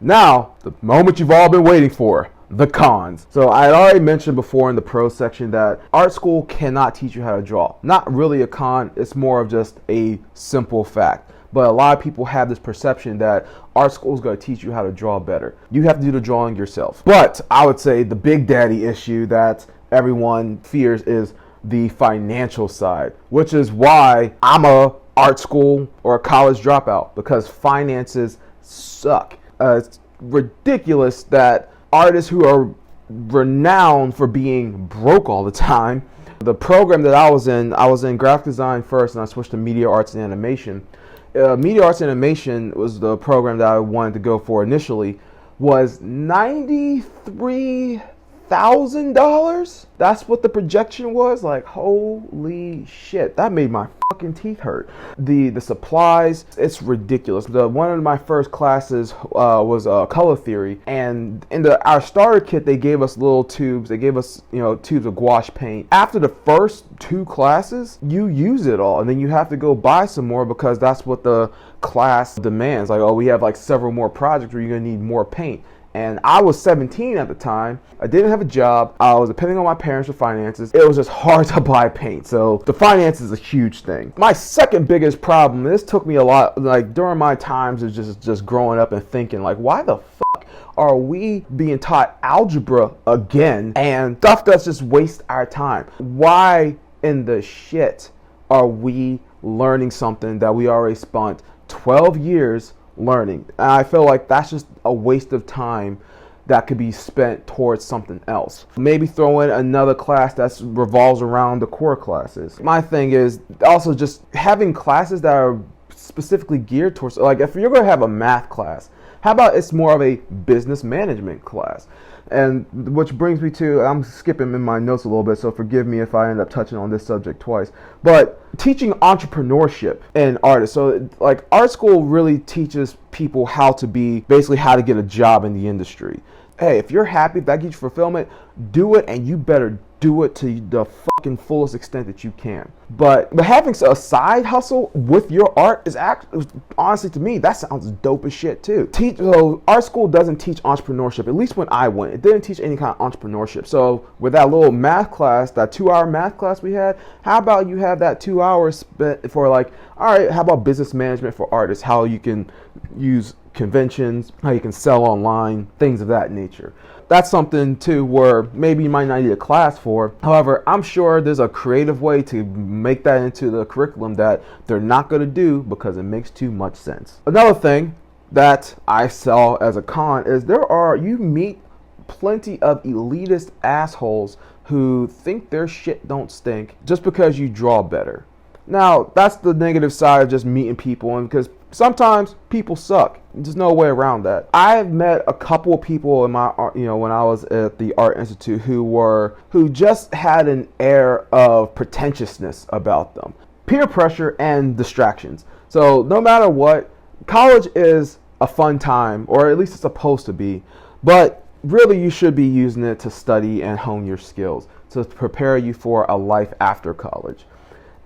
Now, the moment you've all been waiting for, the cons. So I had already mentioned before in the pros section that art school cannot teach you how to draw. Not really a con, it's more of just a simple fact. But a lot of people have this perception that art school is going to teach you how to draw better. You have to do the drawing yourself. But I would say the big daddy issue that everyone fears is the financial side, which is why I'm a art school or a college dropout, because finances suck. It's ridiculous that artists who are renowned for being broke all the time. The program that I was in graphic design first, and I switched to media arts and animation. Media arts and animation was the program that I wanted to go for initially. Was $93,000. That's what the projection was. Like, holy shit, that made my fucking teeth hurt. The supplies, it's ridiculous. One of my first classes was color theory, and in our starter kit they gave us little tubes. They gave us tubes of gouache paint. After the first 2 classes, you use it all, and then you have to go buy some more because that's what the class demands. Like, oh, we have like several more projects where you're gonna need more paint. And I was 17 at the time. I didn't have a job. I was depending on my parents for finances. It was just hard to buy paint. So the finance is a huge thing. My second biggest problem, and this took me a lot, like during my times of just growing up and thinking, like, why the fuck are we being taught algebra again and stuff that's just waste our time? Why in the shit are we learning something that we already spent 12 years learning? And I feel like that's just a waste of time that could be spent towards something else. Maybe throw in another class that revolves around the core classes. My thing is also just having classes that are specifically geared towards, like if you're going to have a math class, how about it's more of a business management class? And which brings me to, I'm skipping in my notes a little bit, so forgive me if I end up touching on this subject twice, but teaching entrepreneurship in artists. So like art school really teaches people how to get a job in the industry. Hey, if you're happy, if that gives you fulfillment, do it, and you better do it to the fucking fullest extent that you can. But having a side hustle with your art is actually, honestly, to me, that sounds dope as shit too. So art school doesn't teach entrepreneurship, at least when I went. It didn't teach any kind of entrepreneurship. So with that little math class, that 2-hour math class we had, how about you have that 2 hours spent for like, all right, how about business management for artists, how you can use conventions, how you can sell online, things of that nature. That's something too where maybe you might not need a class for. However, I'm sure there's a creative way to make that into the curriculum that they're not going to do because it makes too much sense. Another thing that I saw as a con is you meet plenty of elitist assholes who think their shit don't stink just because you draw better. Now, that's the negative side of just meeting people, and because sometimes people suck. There's no way around that. I've met a couple of people in my art, when I was at the Art Institute who just had an air of pretentiousness about them. Peer pressure and distractions. So no matter what, college is a fun time, or at least it's supposed to be, but really you should be using it to study and hone your skills to prepare you for a life after college.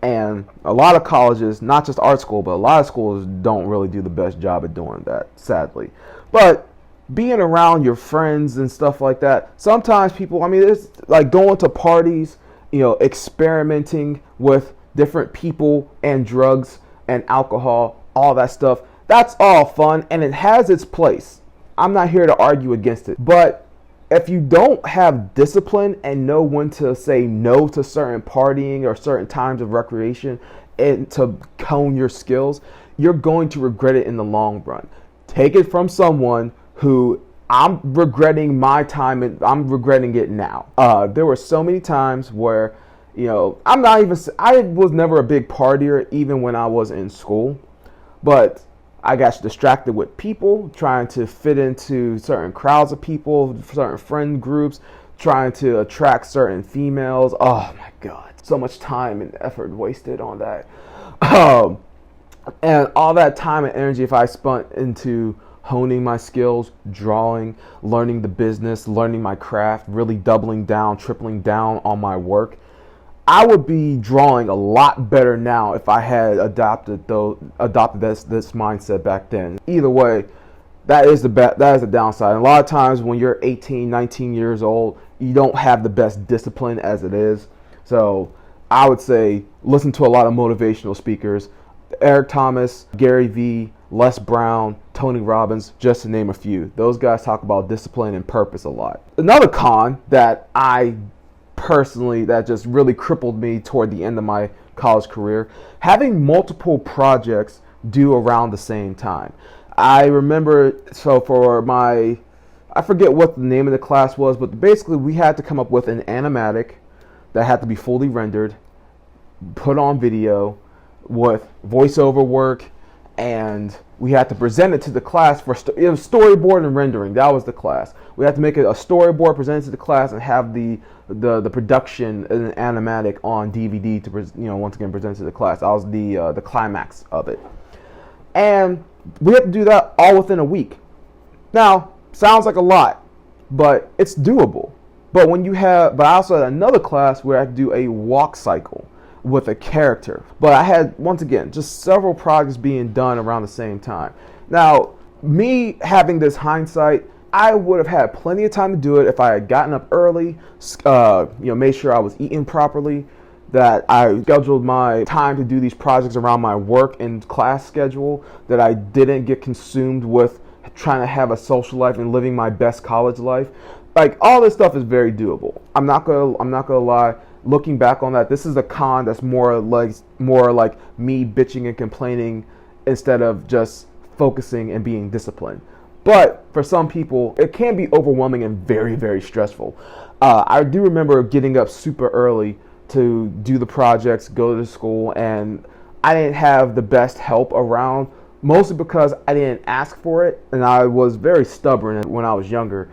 And a lot of colleges, not just art school, but a lot of schools don't really do the best job at doing that, sadly. But being around your friends and stuff like that, sometimes people, it's like going to parties, experimenting with different people and drugs and alcohol, all that stuff. That's all fun and it has its place. I'm not here to argue against it. But if you don't have discipline and know when to say no to certain partying or certain times of recreation and to hone your skills, you're going to regret it in the long run. Take it from someone who I'm regretting my time and I'm regretting it now. There were so many times where, I was never a big partier even when I was in school, but I got distracted with people, trying to fit into certain crowds of people, certain friend groups, trying to attract certain females. Oh my God, so much time and effort wasted on that. And all that time and energy, if I spent into honing my skills, drawing, learning the business, learning my craft, really doubling down, tripling down on my work, I would be drawing a lot better now if I had adopted this mindset back then. Either way, That is the downside. And a lot of times when you're 18, 19 years old, you don't have the best discipline as it is. So I would say listen to a lot of motivational speakers. Eric Thomas, Gary Vee, Les Brown, Tony Robbins, just to name a few. Those guys talk about discipline and purpose a lot. Another con that that just really crippled me toward the end of my college career, having multiple projects due around the same time. I remember, I forget what the name of the class was, but basically we had to come up with an animatic that had to be fully rendered, put on video with voiceover work, and we had to present it to the class for it was storyboard and rendering. That was the class. We had to make it a storyboard, present it to the class, and have the production and animatic on DVD to once again present it to the class. That was the climax of it, and we had to do that all within a week. Now, sounds like a lot, but it's doable. But I also had another class where I had to do a walk cycle with a character. But I had, once again, just several projects being done around the same time. Now, me having this hindsight, I would have had plenty of time to do it if I had gotten up early, made sure I was eating properly, that I scheduled my time to do these projects around my work and class schedule, that I didn't get consumed with trying to have a social life and living my best college life. Like, all this stuff is very doable. I'm not gonna lie. Looking back on that, this is a con that's more like me bitching and complaining instead of just focusing and being disciplined. But for some people, it can be overwhelming and very, very stressful. I do remember getting up super early to do the projects, go to school, and I didn't have the best help around, mostly because I didn't ask for it, and I was very stubborn when I was younger.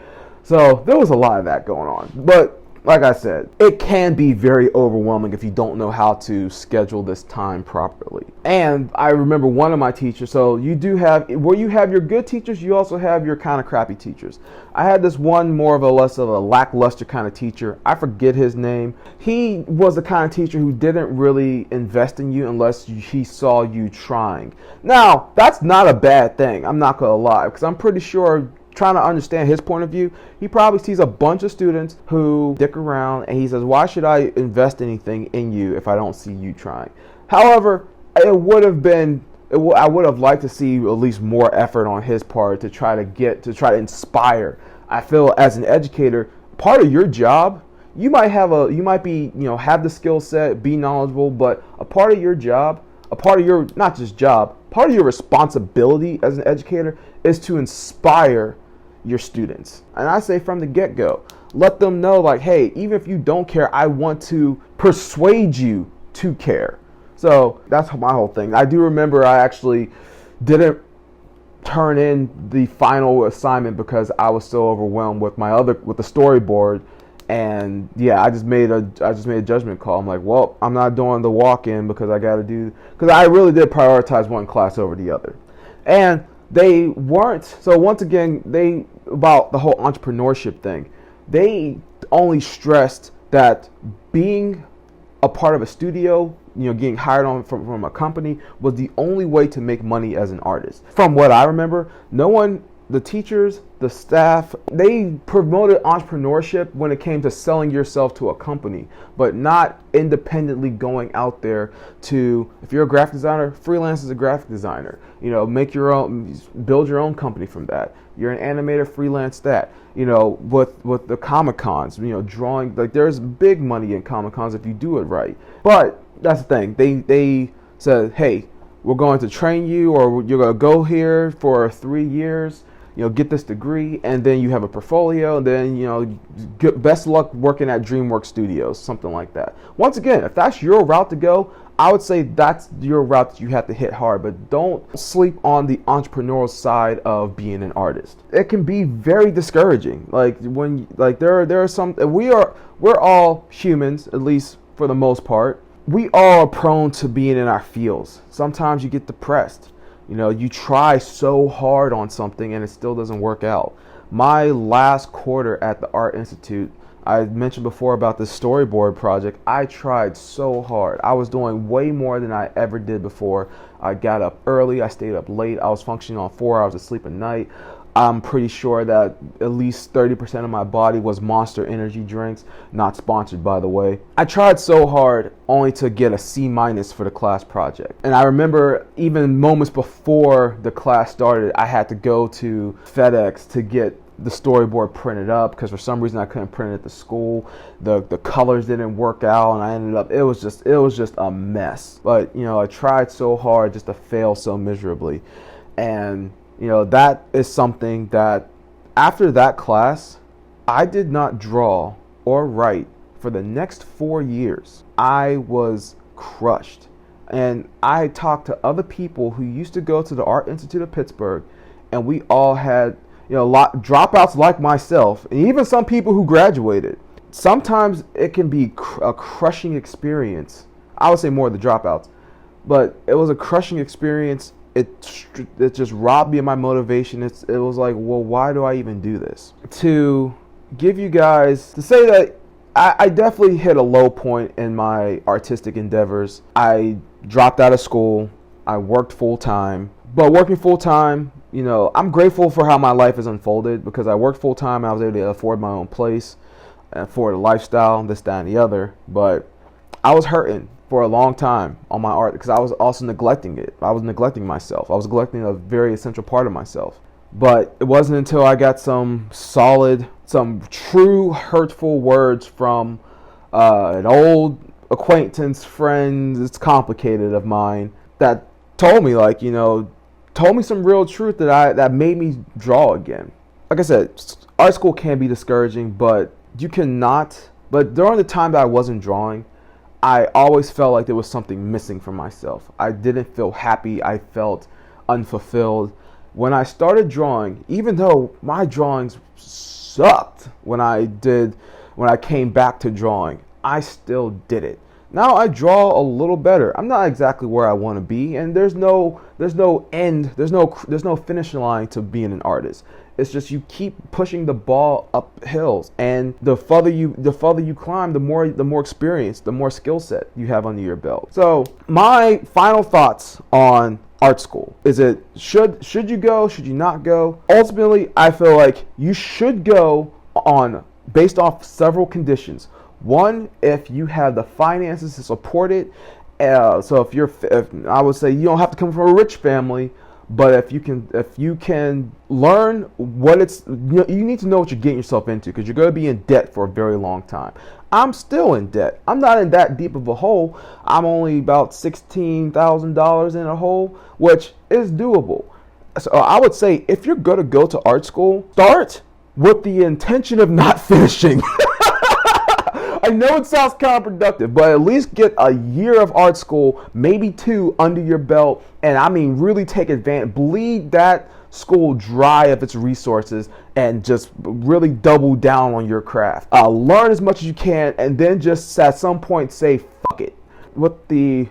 So there was a lot of that going on. But like I said, it can be very overwhelming if you don't know how to schedule this time properly. And I remember one of my teachers, so you have your good teachers, you also have your kind of crappy teachers. I had this one less of a lackluster kind of teacher. I forget his name. He was the kind of teacher who didn't really invest in you unless he saw you trying. Now, that's not a bad thing, I'm not gonna lie, because I'm pretty sure, trying to understand his point of view, he probably sees a bunch of students who dick around and he says, why should I invest anything in you if I don't see you trying? However, I would have liked to see at least more effort on his part to try to inspire. I feel as an educator, part of your job, you might have the skill set, be knowledgeable, but a part of your job, part of your responsibility as an educator is to inspire your students. And I say from the get-go, let them know, like, hey, even if you don't care, I want to persuade you to care. So that's my whole thing. I do remember I actually didn't turn in the final assignment because I was so overwhelmed with the storyboard. And yeah, I just made a judgment call. I'm like, well, I'm not doing the walk-in because I really did prioritize one class over the other. And they weren't, so once again, about the whole entrepreneurship thing, they only stressed that being a part of a studio, getting hired on from a company was the only way to make money as an artist. From what I remember, the teachers, the staff, they promoted entrepreneurship when it came to selling yourself to a company, but not independently going out there to, if you're a graphic designer, freelance as a graphic designer, make your own, build your own company from that. You're an animator, freelance that, with the Comic-Cons, drawing, like, there's big money in Comic-Cons if you do it right. But that's the thing, they said, hey, we're going to train you, or you're going to go here for 3 years, get this degree, and then you have a portfolio, and then, best luck working at DreamWorks Studios, something like that. Once again, if that's your route to go, I would say that's your route that you have to hit hard, but don't sleep on the entrepreneurial side of being an artist. It can be very discouraging. There are some, we're all humans, at least for the most part. We all are prone to being in our fields. Sometimes you get depressed. You try so hard on something and it still doesn't work out. My last quarter at the Art Institute, I mentioned before about this storyboard project. I tried so hard. I was doing way more than I ever did before. I got up early. I stayed up late. I was functioning on 4 hours of sleep a night. I'm pretty sure that at least 30% of my body was Monster energy drinks, not sponsored by the way. I tried so hard only to get a C- for the class project. And I remember even moments before the class started, I had to go to FedEx to get the storyboard printed up because for some reason I couldn't print it at the school. The colors didn't work out, and I ended up it was just a mess. But you know, I tried so hard just to fail so miserably. And you know, that is something that after that class, I did not draw or write for the next 4 years. I was crushed. And I talked to other people who used to go to the Art Institute of Pittsburgh, and we all had, you know, a lot dropouts like myself, and even some people who graduated. Sometimes it can be a crushing experience. I would say more of the dropouts, but it was a crushing experience. It just robbed me of my motivation. It was like, well, why do I even do this? To give you guys, to say that I definitely hit a low point in my artistic endeavors. I dropped out of school. I worked full time. But working full time, you know, I'm grateful for how my life has unfolded because I worked full time and I was able to afford my own place, afford a lifestyle, this, that, and the other. But I was hurting for a long time on my art because I was also neglecting it. I was neglecting myself. I was neglecting a very essential part of myself. But it wasn't until I got some true hurtful words from an old acquaintance, friend, it's complicated of mine, that told me, like, you know, told me some real truth that made me draw again. Like I said, art school can be discouraging, but during the time that I wasn't drawing, I always felt like there was something missing from myself. I didn't feel happy. I felt unfulfilled. When I started drawing, even though my drawings sucked when I came back to drawing, I still did it. Now I draw a little better. I'm not exactly where I want to be, and there's no finish line to being an artist. It's just you keep pushing the ball up hills, and the further you climb, the more experience, the more skill set you have under your belt. So my final thoughts on art school is: should you go? Should you not go? Ultimately, I feel like you should go based off several conditions. One, if you have the finances to support it. So if I would say you don't have to come from a rich family, but if you can learn what you need to know what you're getting yourself into, because you're going to be in debt for a very long time. I'm still in debt. I'm not in that deep of a hole. I'm only about $16,000 in a hole, which is doable. So I would say if you're going to go to art school, start with the intention of not finishing. I know it sounds counterproductive, but at least get a year of art school, maybe 2 under your belt, and I mean really take advantage, bleed that school dry of its resources, and just really double down on your craft. Learn as much as you can, and then just at some point say, fuck it. With the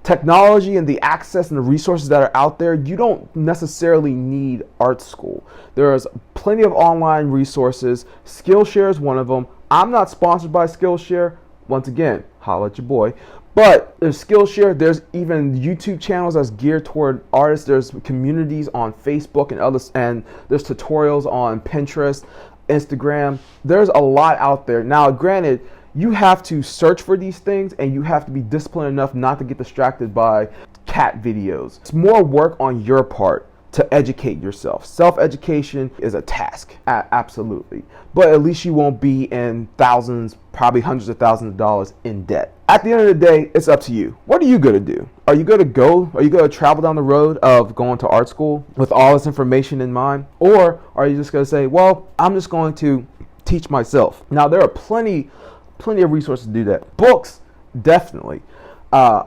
technology and the access and the resources that are out there, you don't necessarily need art school. There's plenty of online resources. Skillshare is one of them. I'm not sponsored by Skillshare. Once again, holla at your boy. But there's Skillshare. There's even YouTube channels that's geared toward artists. There's communities on Facebook and others, and there's tutorials on Pinterest, Instagram. There's a lot out there. Now, granted, you have to search for these things, and you have to be disciplined enough not to get distracted by cat videos. It's more work on your part to educate yourself. Self-education is a task, absolutely. But at least you won't be in thousands, probably hundreds of thousands of dollars in debt. At the end of the day, it's up to you. What are you going to do? Are you going to travel down the road of going to art school with all this information in mind? Or are you just going to say, well, I'm just going to teach myself? Now, there are plenty of resources to do that. Books, definitely. I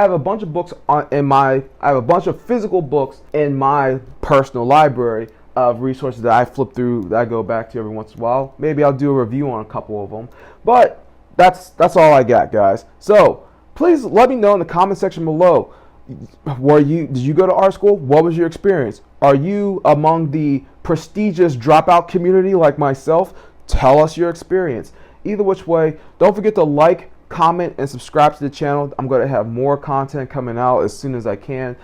have a bunch of books I have a bunch of physical books in my personal library of resources that I flip through, that I go back to every once in a while. Maybe I'll do a review on a couple of them. But that's all I got, guys. So please let me know in the comment section below. Did you go to art school? What was your experience? Are you among the prestigious dropout community like myself? Tell us your experience. Either which way, don't forget to like, comment, and subscribe to the channel. I'm going to have more content coming out as soon as I can.